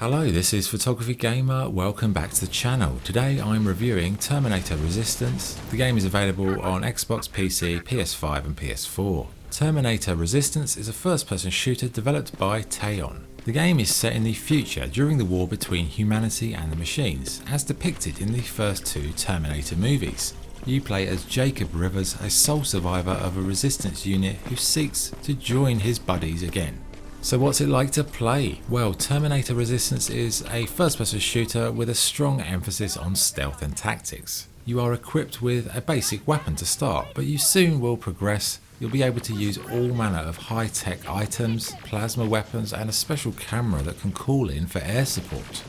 Hello, this is Photography Gamer. Welcome back to the channel. Today I'm reviewing Terminator Resistance. The game is available on Xbox, PC, PS5 and PS4. Terminator Resistance is a first-person shooter developed by Teon. The game is set in the future during the war between humanity and the machines, as depicted in the first two Terminator movies. You play as Jacob Rivers, a sole survivor of a resistance unit who seeks to join his buddies again. So what's it like to play? Well, Terminator Resistance is a first-person shooter with a strong emphasis on stealth and tactics. You are equipped with a basic weapon to start, but you soon will progress. You'll be able to use all manner of high-tech items, plasma weapons and a special camera that can call in for air support.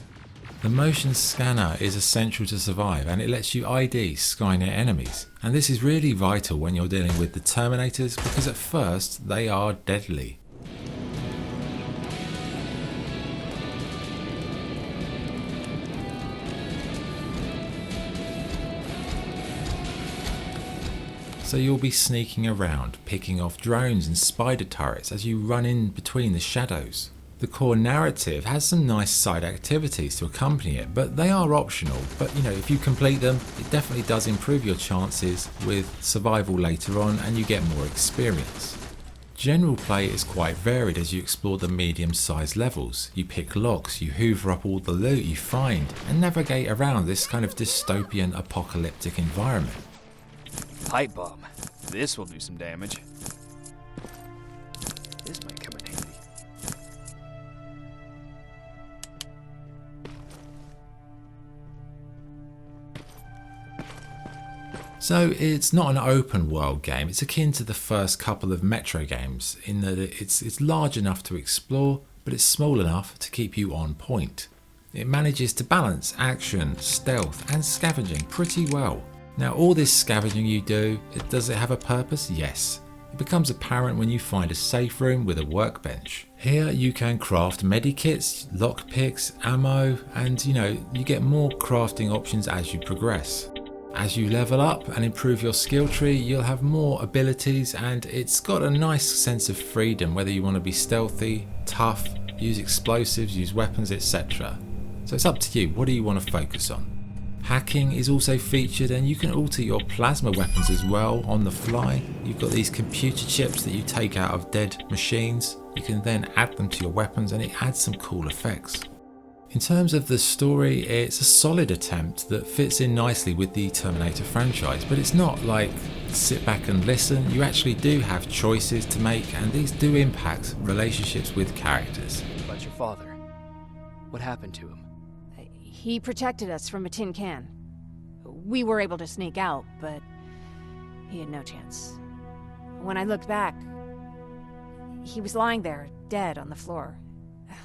The motion scanner is essential to survive, and it lets you ID Skynet enemies. And this is really vital when you're dealing with the Terminators, because at first they are deadly. So you'll be sneaking around, picking off drones and spider turrets as you run in between the shadows. The core narrative has some nice side activities to accompany it, but they are optional. But if you complete them, it definitely does improve your chances with survival later on, and you get more experience. General play is quite varied as you explore the medium-sized levels. You pick locks, you hoover up all the loot you find, and navigate around this kind of dystopian apocalyptic environment. Pipe bomb. This will do some damage. This might come in handy. So it's not an open world game. It's akin to the first couple of Metro games in that it's large enough to explore, but it's small enough to keep you on point. It manages to balance action, stealth and scavenging pretty well. Now all this scavenging you do, does it have a purpose? Yes. It becomes apparent when you find a safe room with a workbench. Here you can craft medikits, lockpicks, ammo, and you get more crafting options as you progress. As you level up and improve your skill tree, you'll have more abilities, and it's got a nice sense of freedom whether you want to be stealthy, tough, use explosives, use weapons, etc. So it's up to you. What do you want to focus on? Hacking is also featured, and you can alter your plasma weapons as well on the fly. You've got these computer chips that you take out of dead machines. You can then add them to your weapons, and it adds some cool effects. In terms of the story, it's a solid attempt that fits in nicely with the Terminator franchise, but it's not like sit back and listen. You actually do have choices to make, and these do impact relationships with characters. What about your father? What happened to him? He protected us from a tin can. We were able to sneak out, but he had no chance. When I looked back, he was lying there, dead on the floor.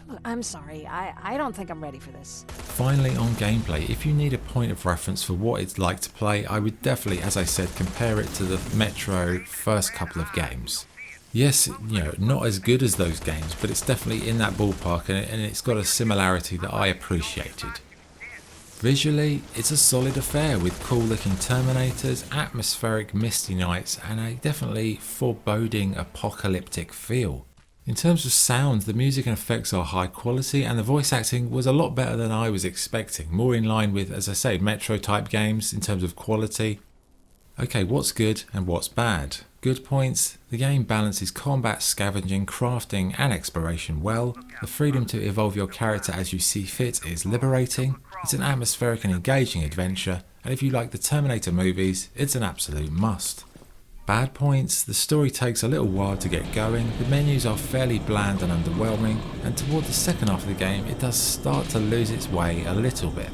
Look, I'm sorry, I don't think I'm ready for this. Finally, on gameplay, if you need a point of reference for what it's like to play, I would definitely, as I said, compare it to the Metro first couple of games. Yes, not as good as those games, but it's definitely in that ballpark, and it's got a similarity that I appreciated. Visually, it's a solid affair with cool looking Terminators, atmospheric misty nights and a definitely foreboding apocalyptic feel. In terms of sound, the music and effects are high quality, and the voice acting was a lot better than I was expecting, more in line with, as I say, Metro type games in terms of quality. Okay, what's good and what's bad? Good points: the game balances combat, scavenging, crafting and exploration well. The freedom to evolve your character as you see fit is liberating. It's an atmospheric and engaging adventure, and if you like the Terminator movies, it's an absolute must. Bad points: the story takes a little while to get going, the menus are fairly bland and underwhelming, and toward the second half of the game it does start to lose its way a little bit.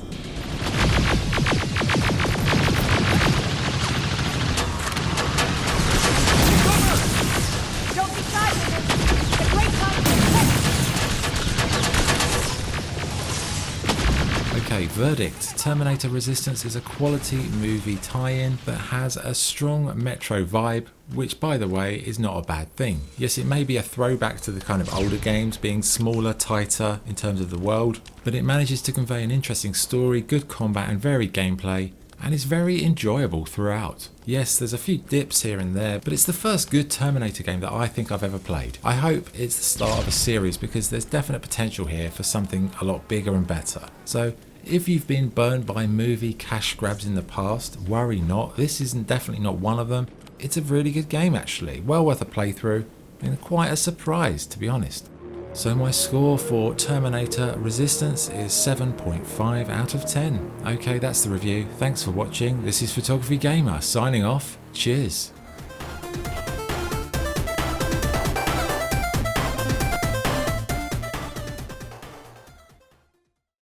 Okay, verdict. Terminator Resistance is a quality movie tie-in that has a strong Metro vibe, which by the way is not a bad thing. Yes, it may be a throwback to the kind of older games, being smaller, tighter in terms of the world, but it manages to convey an interesting story, good combat and varied gameplay, and is very enjoyable throughout. Yes, there's a few dips here and there, but it's the first good Terminator game that I think I've ever played. I hope it's the start of a series because there's definite potential here for something a lot bigger and better. So if you've been burned by movie cash grabs in the past, worry not, this isn't definitely not one of them. It's a really good game actually, well worth a playthrough, and quite a surprise to be honest. So my score for Terminator Resistance is 7.5 out of 10. Okay, that's the review. Thanks for watching. This is Photography Gamer signing off. Cheers.